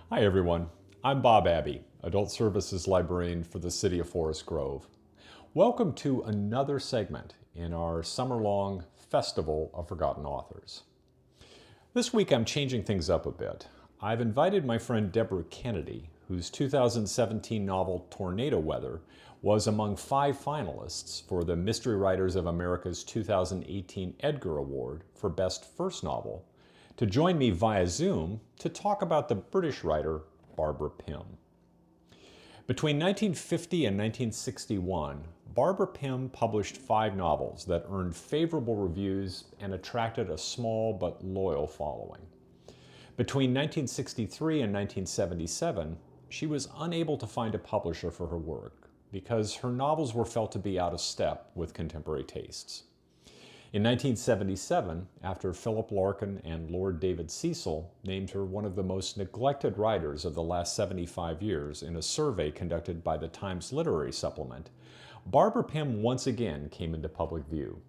Hi everyone, I'm Bob Abbey, Adult Services Librarian for the City of Forest Grove. Welcome to another segment in our summer-long Festival of Forgotten Authors. This week I'm changing things up a bit. I've invited my friend Deborah Kennedy, whose 2017 novel Tornado Weather was among 5 finalists for the Mystery Writers of America's 2018 Edgar Award for Best First Novel, to join me via Zoom to talk about the British writer Barbara Pym. Between 1950 and 1961, Barbara Pym published 5 novels that earned favorable reviews and attracted a small but loyal following. Between 1963 and 1977, she was unable to find a publisher for her work because her novels were felt to be out of step with contemporary tastes. In 1977, after Philip Larkin and Lord David Cecil named her one of the most neglected writers of the last 75 years in a survey conducted by the Times Literary Supplement, Barbara Pym once again came into public view,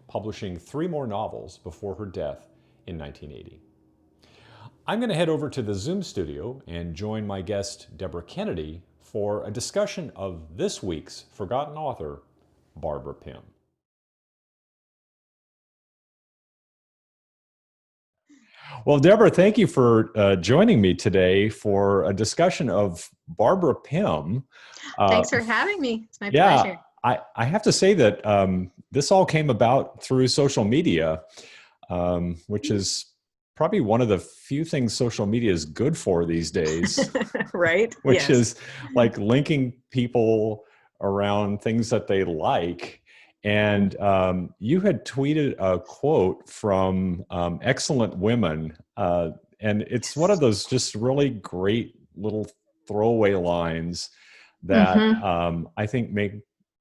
publishing 3 more novels before her death in 1980. I'm going to head over to the Zoom studio and join my guest, Deborah Kennedy, for a discussion of this week's forgotten author, Barbara Pym. Well, Deborah, thank you for joining me today for a discussion of Barbara Pym. Thanks for having me. It's my Yeah, pleasure. I have to say that this all came about through social media, which is probably one of the few things social media is good for these days, Right? which Yes. is like linking people around things that they like. And you had tweeted a quote from Excellent Women, and it's one of those just really great little throwaway lines that I think make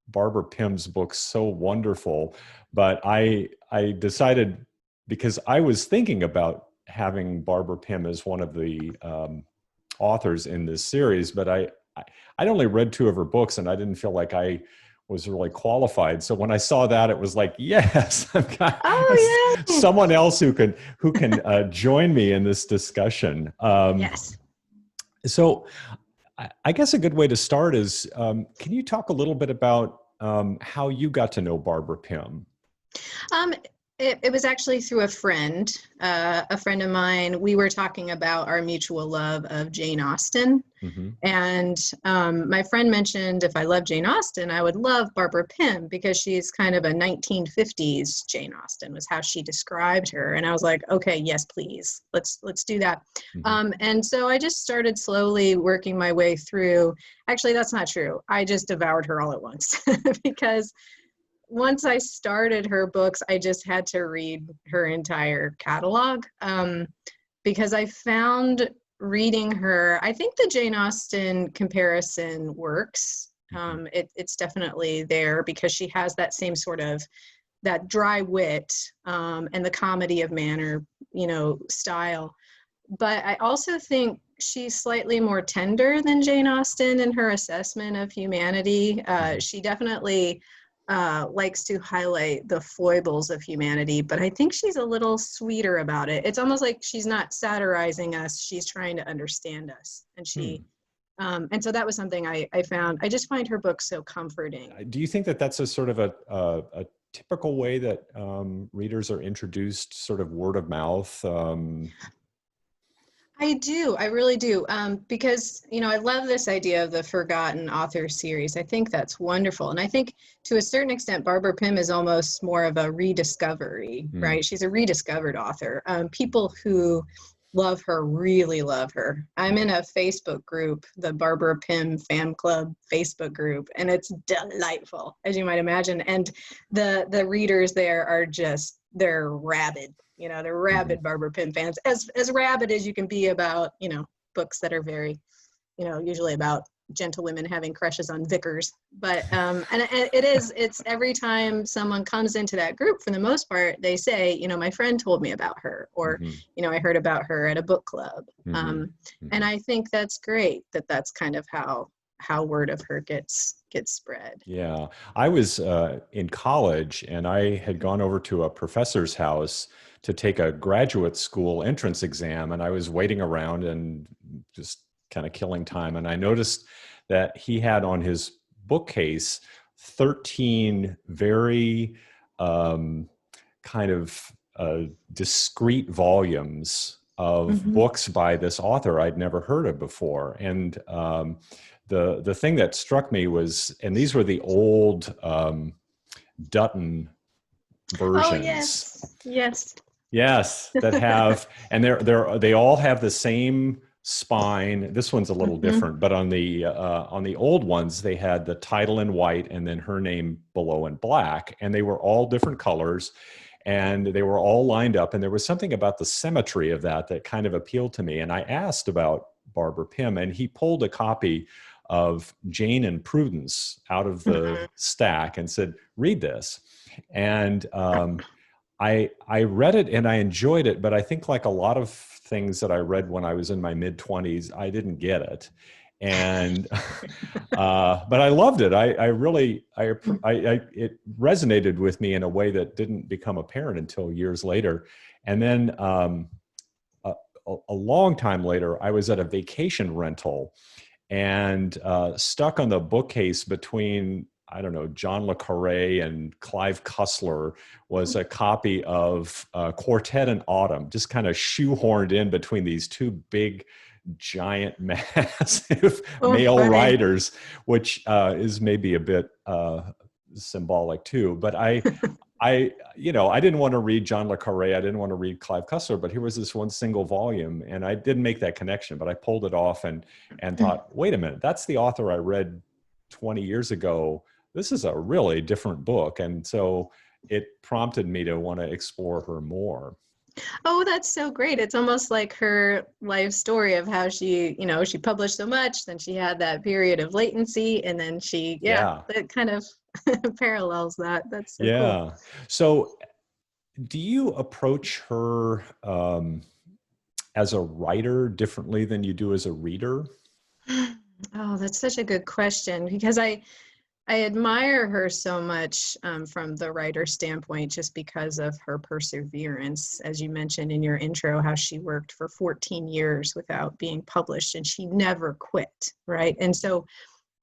Barbara Pym's books so wonderful. But I decided, because I was thinking about having Barbara Pym as one of the authors in this series, but I'd only read 2 of her books and I didn't feel like I was really qualified. So when I saw that, it was like, yes, I've got someone else who can join me in this discussion. Yes. So I guess a good way to start is, can you talk a little bit about how you got to know Barbara Pym? It was actually through a friend of mine. We were talking about our mutual love of Jane Austen. And my friend mentioned if I love Jane Austen, I would love Barbara Pym because she's kind of a 1950s Jane Austen was how she described her. And I was like, okay, yes, please, let's do that. And so I just started slowly working my way through. Actually, that's not true. I just devoured her all at once because once I started her books, I just had to read her entire catalog because I found reading her, I think the Jane Austen comparison works. It's definitely there because she has that same sort of that dry wit and the comedy of manner, style. But I also think she's slightly more tender than Jane Austen in her assessment of humanity. She definitely likes to highlight the foibles of humanity, but I think she's a little sweeter about it. It's almost like she's not satirizing us, she's trying to understand us. And and so that was something I found. I just find her book so comforting. Do you think that that's a sort of a typical way that readers are introduced, sort of word of mouth? I do. I really do. Because, I love this idea of the Forgotten Author series. I think that's wonderful. And I think to a certain extent, Barbara Pym is almost more of a rediscovery, right? She's a rediscovered author. People who love her really love her. I'm in a Facebook group, the Barbara Pym Fan Club Facebook group, and it's delightful, as you might imagine. And the readers there are just, they're rabid. They're rabid Barbara Pym fans, as rabid as you can be about, books that are very, usually about gentlewomen having crushes on vicars. But, and it's every time someone comes into that group, for the most part, they say, my friend told me about her, or, I heard about her at a book club. And I think that's great that's kind of how word of her gets spread. Yeah, I was in college and I had gone over to a professor's house to take a graduate school entrance exam, and I was waiting around and just kind of killing time. And I noticed that he had on his bookcase 13 very kind of discrete volumes of books by this author I'd never heard of before. And the thing that struck me was, and these were the old Dutton versions. Oh, yes. Yes, that have, and they all have the same spine. This one's a little different, but on the old ones, they had the title in white and then her name below in black, and they were all different colors, and they were all lined up. And there was something about the symmetry of that kind of appealed to me. And I asked about Barbara Pym, and he pulled a copy of Jane and Prudence out of the stack and said, "Read this." And I read it and I enjoyed it, but I think like a lot of things that I read when I was in my mid-20s, I didn't get it. And but I loved it. It resonated with me in a way that didn't become apparent until years later. And then a long time later, I was at a vacation rental and stuck on the bookcase between, I don't know, John le Carré and Clive Cussler was a copy of Quartet in Autumn, just kind of shoehorned in between these two big, giant, massive male writers, which is maybe a bit symbolic too. But I didn't want to read John le Carré. I didn't want to read Clive Cussler, but here was this one single volume, and I didn't make that connection, but I pulled it off and thought, wait a minute, that's the author I read 20 years ago. This is a really different book. And so it prompted me to want to explore her more. Oh, that's so great. It's almost like her life story of how she published so much, then she had that period of latency, and then that kind of parallels that. That's so cool. So do you approach her as a writer differently than you do as a reader? Oh, that's such a good question, because I admire her so much from the writer standpoint, just because of her perseverance. As you mentioned in your intro, how she worked for 14 years without being published, and she never quit, right? And so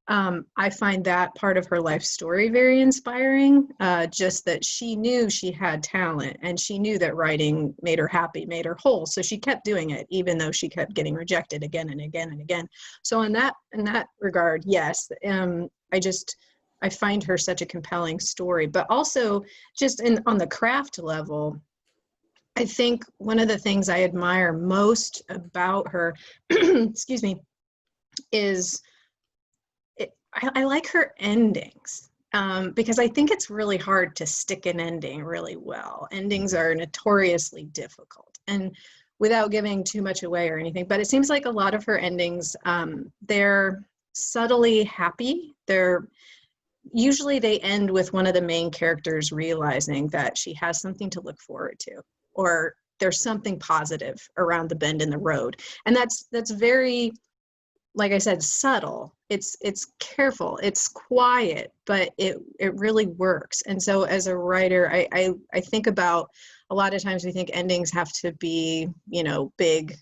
I find that part of her life story very inspiring, just that she knew she had talent, and she knew that writing made her happy, made her whole. So she kept doing it, even though she kept getting rejected again and again and again. So in that regard, yes, I find her such a compelling story. But also just on the craft level, I think one of the things I admire most about her, excuse me, is I like her endings, because I think it's really hard to stick an ending really well. Endings are notoriously difficult, and without giving too much away or anything, but it seems like a lot of her endings, they're subtly happy. Usually they end with one of the main characters realizing that she has something to look forward to, or there's something positive around the bend in the road. And that's very, like I said, subtle. It's careful, it's quiet, but it really works. And so as a writer, I think about, a lot of times we think endings have to be, big,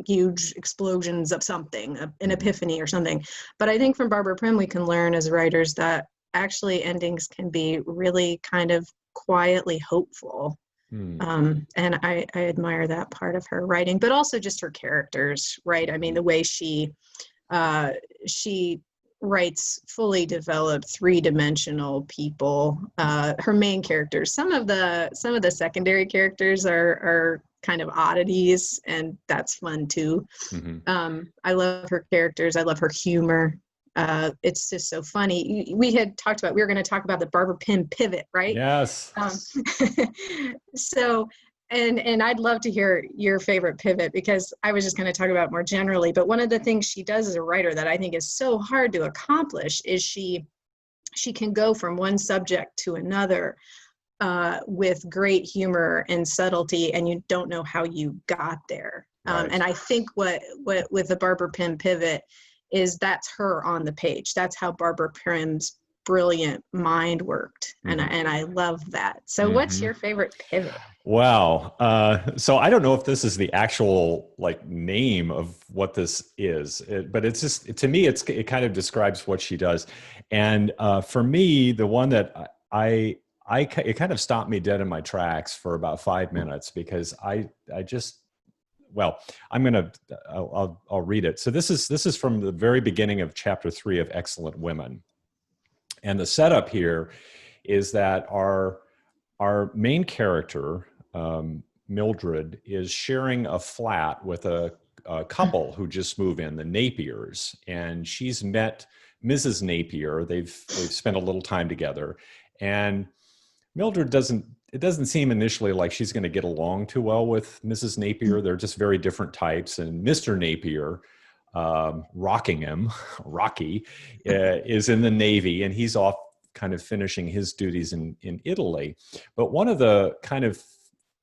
huge explosions of something, an epiphany or something. But I think from Barbara Pym, we can learn as writers that actually endings can be really kind of quietly hopeful. And I admire that part of her writing, but also just her characters, right? I mean, the way she writes fully developed three-dimensional people. Her main characters, some of the secondary characters are kind of oddities, and that's fun too. I love her characters. I love her humor. It's just so funny. We had talked about, we were going to talk about the Barbara Pym pivot, right? Yes. So, and I'd love to hear your favorite pivot, because I was just going to talk about it more generally, but one of the things she does as a writer that I think is so hard to accomplish is she can go from one subject to another with great humor and subtlety, and you don't know how you got there. Right. And I think what with the Barbara Pym pivot is that's her on the page. That's how Barbara Pym's brilliant mind worked. And I love that. So what's your favorite pivot? Wow. So I don't know if this is the actual like name of what this is, but it's just, to me, it kind of describes what she does. And for me, the one that it kind of stopped me dead in my tracks for about 5 minutes, because I just, well, I'll read it. So this is from the very beginning of chapter 3 of Excellent Women. And the setup here is that our main character, Mildred, is sharing a flat with a couple who just moved in, the Napiers, and she's met Mrs. Napier. They've spent a little time together, and Mildred it doesn't seem initially like she's going to get along too well with Mrs. Napier. They're just very different types, and Mr. Napier, Rocky, is in the Navy, and he's off kind of finishing his duties in Italy. But one of the kind of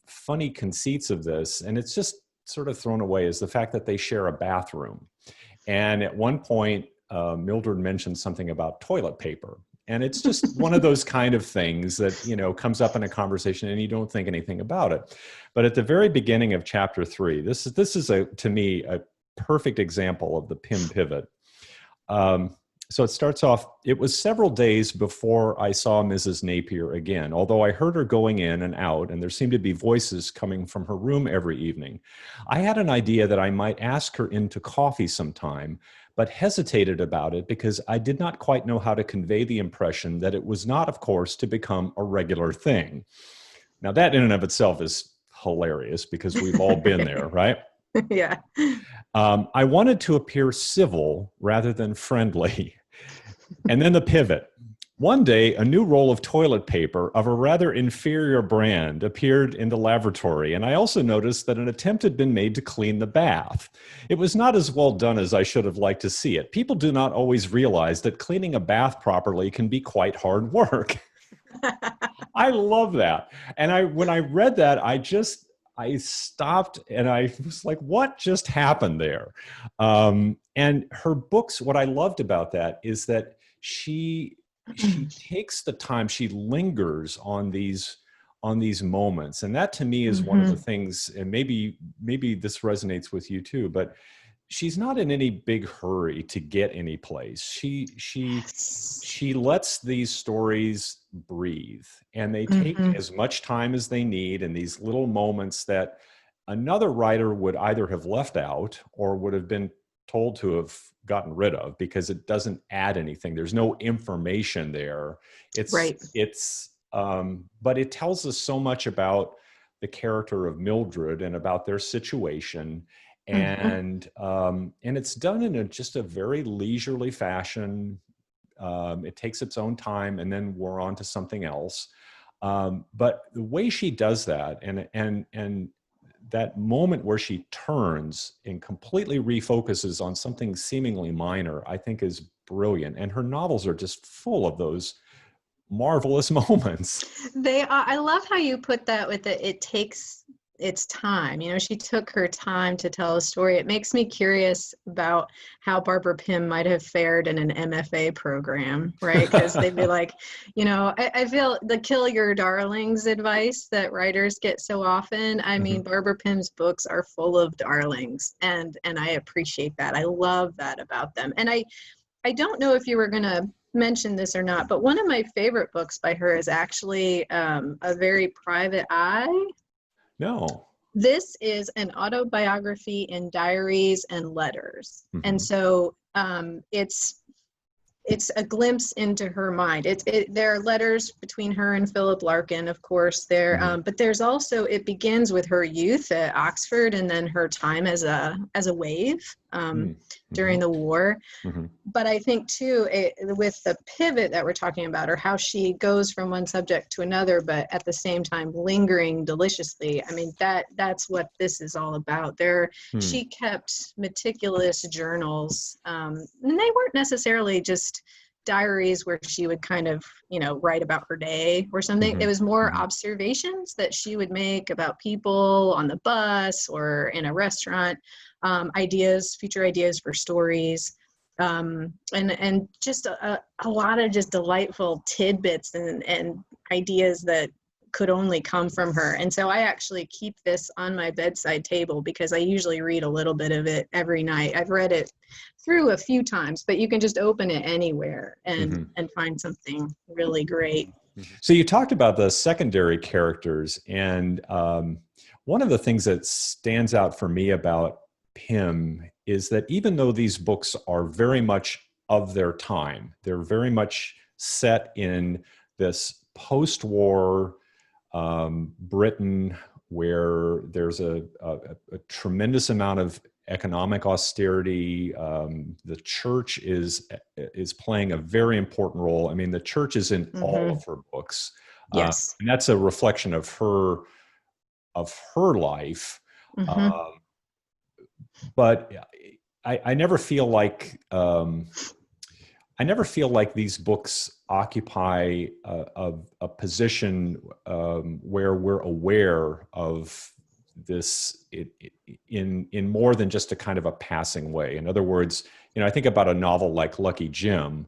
funny conceits of this, and it's just sort of thrown away, is the fact that they share a bathroom. And at one point, Mildred mentioned something about toilet paper. And it's just one of those kind of things that, you know, comes up in a conversation and you don't think anything about it. But at the very beginning of chapter 3, this is to me, a perfect example of the pin pivot. So it starts off, "It was several days before I saw Mrs. Napier again, although I heard her going in and out, and there seemed to be voices coming from her room every evening. I had an idea that I might ask her in to coffee sometime, but hesitated about it because I did not quite know how to convey the impression that it was not, of course, to become a regular thing." Now that in and of itself is hilarious, because we've all been there, right? Yeah. "I wanted to appear civil rather than friendly." And then the pivot. "One day, a new roll of toilet paper of a rather inferior brand appeared in the lavatory, and I also noticed that an attempt had been made to clean the bath. It was not as well done as I should have liked to see it. People do not always realize that cleaning a bath properly can be quite hard work." I love that. And when I read that, I stopped and I was like, what just happened there? And her books, what I loved about that is that she takes the time, she lingers on these moments. And that to me is one of the things, and maybe this resonates with you too, but she's not in any big hurry to get any place. She lets these stories breathe, and they take as much time as they need, in these little moments that another writer would either have left out or would have been told to have gotten rid of, because it doesn't add anything. There's no information there. Right. But it tells us so much about the character of Mildred and about their situation. And it's done in just a very leisurely fashion. It takes its own time, and then we're on to something else. But the way she does that, and that moment where she turns and completely refocuses on something seemingly minor, I think is brilliant. And her novels are just full of those marvelous moments. I love how you put that with it takes its time. You know, she took her time to tell a story. It makes me curious about how Barbara Pym might have fared in an MFA program, right? Because they'd be like, you know, I feel the kill your darlings advice that writers get so often. I mean, Barbara Pym's books are full of darlings, and I appreciate that. I love that about them. And I don't know if you were going to mention this or not, but one of my favorite books by her is actually A Very Private Eye. No. This is an autobiography in diaries and letters. And so it's a glimpse into her mind. There are letters between her and Philip Larkin, of course. But there's also, it begins with her youth at Oxford, and then her time as a wave during the war. But I think too, with the pivot that we're talking about, or how she goes from one subject to another, but at the same time lingering deliciously. I mean, that's what this is all about. She kept meticulous journals, and they weren't necessarily just diaries where she would kind of, you know, write about her day or something. It was more observations that she would make about people on the bus or in a restaurant, future ideas for stories. and just a lot of just delightful tidbits and ideas that could only come from her. And so I actually keep this on my bedside table because I usually read a little bit of it every night. I've read it through a few times, but you can just open it anywhere and find something really great. So you talked about the secondary characters, and one of the things that stands out for me about Pym is that even though these books are very much of their time, they're very much set in this post-war Britain, where there's a tremendous amount of economic austerity. The church is playing a very important role. I mean, the church is in all of her books. Yes. And that's a reflection of her life. But I never feel like these books occupy a position where we're aware of this in more than just a kind of a passing way. In other words, I think about a novel like Lucky Jim,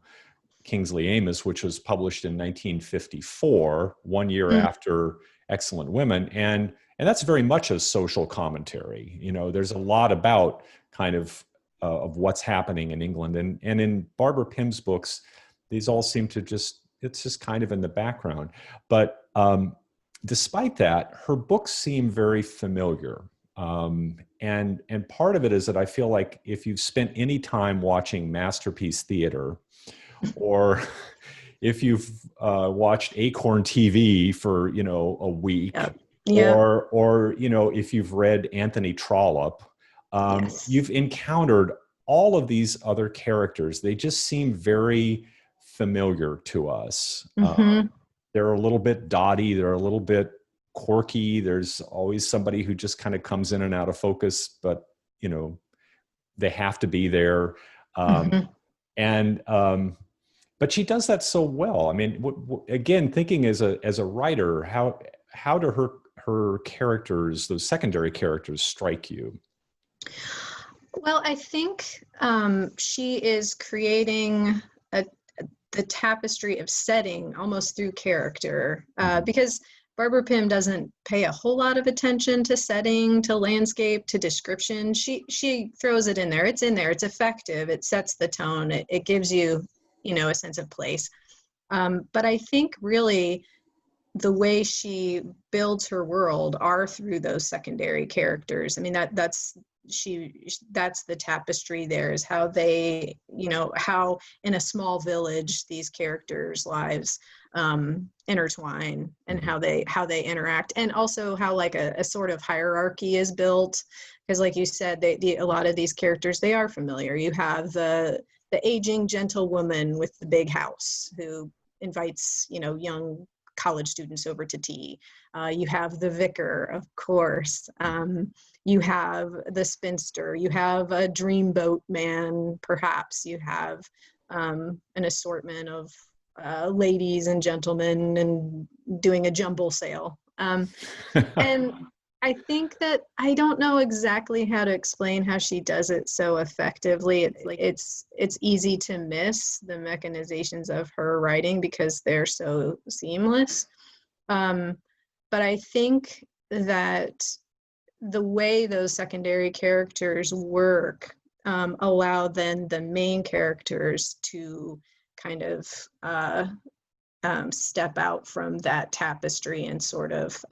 Kingsley Amis, which was published in 1954, 1 year after Excellent Women, and that's very much a social commentary. There's a lot about kind of what's happening in England, and in Barbara Pym's books, these all seem to it's just kind of in the background. But despite that, her books seem very familiar. And part of it is that I feel like if you've spent any time watching Masterpiece Theater, or if you've watched Acorn TV for, a week, or if you've read Anthony Trollope, you've encountered all of these other characters. They just seem very familiar to us. They're a little bit dotty. They're a little bit quirky. There's always somebody who just kind of comes in and out of focus, but they have to be there. But she does that so well. I mean, again, thinking as a writer, how do her characters, those secondary characters, strike you? Well, I think she is creating the tapestry of setting almost through character, because Barbara Pym doesn't pay a whole lot of attention to setting, to landscape, to description. She throws it in there. It's in there. It's effective. It sets the tone. It gives you, a sense of place. But I think really the way she builds her world are through those secondary characters. I mean, that's the tapestry there, is how they, how in a small village these characters' lives intertwine, and how they interact, and also how like a sort of hierarchy is built, because like you said, a lot of these characters, they are familiar. You have the aging gentlewoman with the big house who invites young college students over to tea. You have the vicar, of course. You have the spinster. You have a dreamboat man, perhaps. You have an assortment of ladies and gentlemen, and doing a jumble sale. And I think that I don't know exactly how to explain how she does it so effectively. It's easy to miss the mechanizations of her writing because they're so seamless. But I think that the way those secondary characters work allow then the main characters to kind of step out from that tapestry and sort of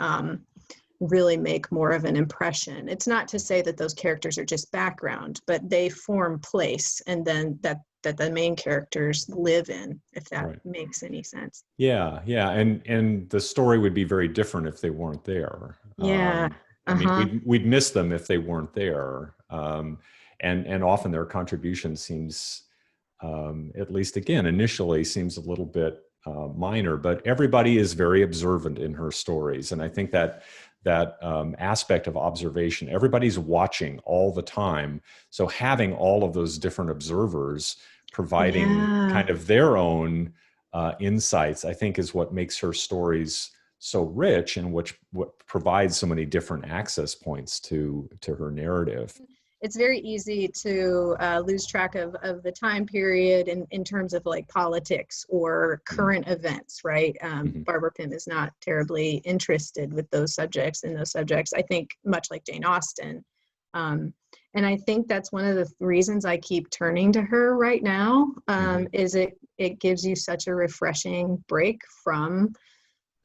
really make more of an impression. It's not to say that those characters are just background, but they form place, and then that the main characters live in, if that makes any sense. Yeah. And the story would be very different if they weren't there. Yeah. I mean, we'd miss them if they weren't there. And often their contribution seems, at least again, initially seems a little bit minor, but everybody is very observant in her stories. And I think that aspect of observation, everybody's watching all the time. So having all of those different observers providing kind of their own insights, I think is what makes her stories so rich, and what provides so many different access points to her narrative. it's very easy to lose track of the time period in terms of like politics or current events, right? Barbara Pym is not terribly interested with those subjects, I think, much like Jane Austen. And I think that's one of the reasons I keep turning to her right now, is it gives you such a refreshing break from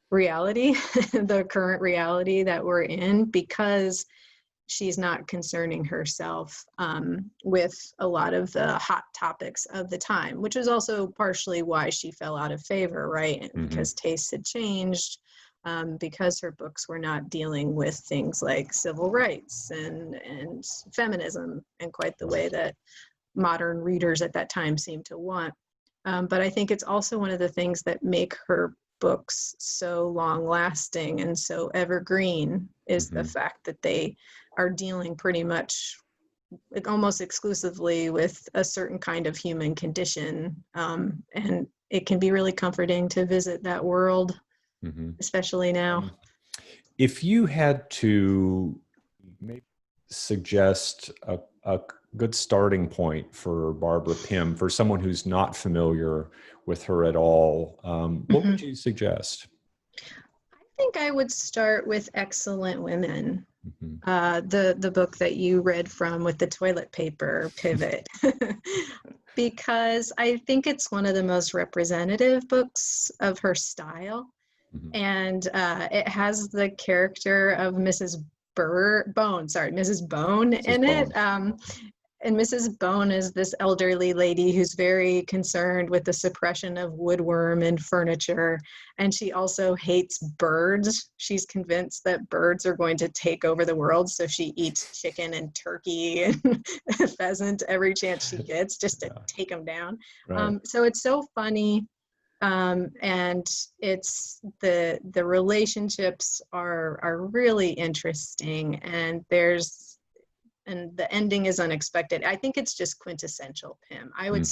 reality, the current reality that we're in, because she's not concerning herself with a lot of the hot topics of the time, which is also partially why she fell out of favor, right? Because tastes had changed, because her books were not dealing with things like civil rights and feminism in quite the way that modern readers at that time seemed to want. But I think it's also one of the things that make her books so long lasting and so evergreen is the fact that they are dealing pretty much almost exclusively with a certain kind of human condition. And it can be really comforting to visit that world, especially now. If you had to maybe suggest a good starting point for Barbara Pym, for someone who's not familiar with her at all, what would you suggest? I think I would start with Excellent Women, the book that you read from with the toilet paper pivot, because I think it's one of the most representative books of her style. And it has the character of Mrs. Bone in it. And Mrs. Bone is this elderly lady who's very concerned with the suppression of woodworm in furniture. And she also hates birds. She's convinced that birds are going to take over the world. So she eats chicken and turkey and pheasant every chance she gets just to take them down. So it's so funny. And it's the relationships are really interesting, and the ending is unexpected. I think it's just quintessential Pym. I would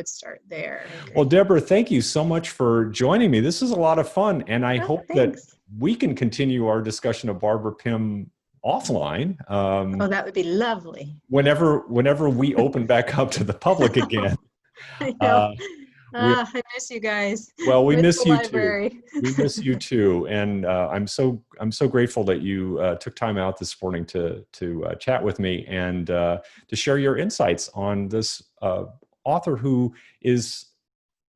start there. Well, Deborah, thank you so much for joining me. This is a lot of fun, and I hope that we can continue our discussion of Barbara Pym offline. That would be lovely. Whenever we open back up to the public again. I know. I miss you guys. Well, we miss you too. We miss you too, and I'm so grateful that you took time out this morning to chat with me and to share your insights on this author who is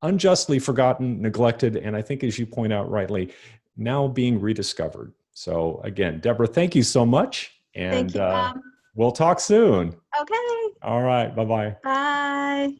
unjustly forgotten, neglected, and I think, as you point out rightly, now being rediscovered. So again, Deborah, thank you so much, and thank you, Bob. We'll talk soon. Okay. All right. Bye-bye. Bye.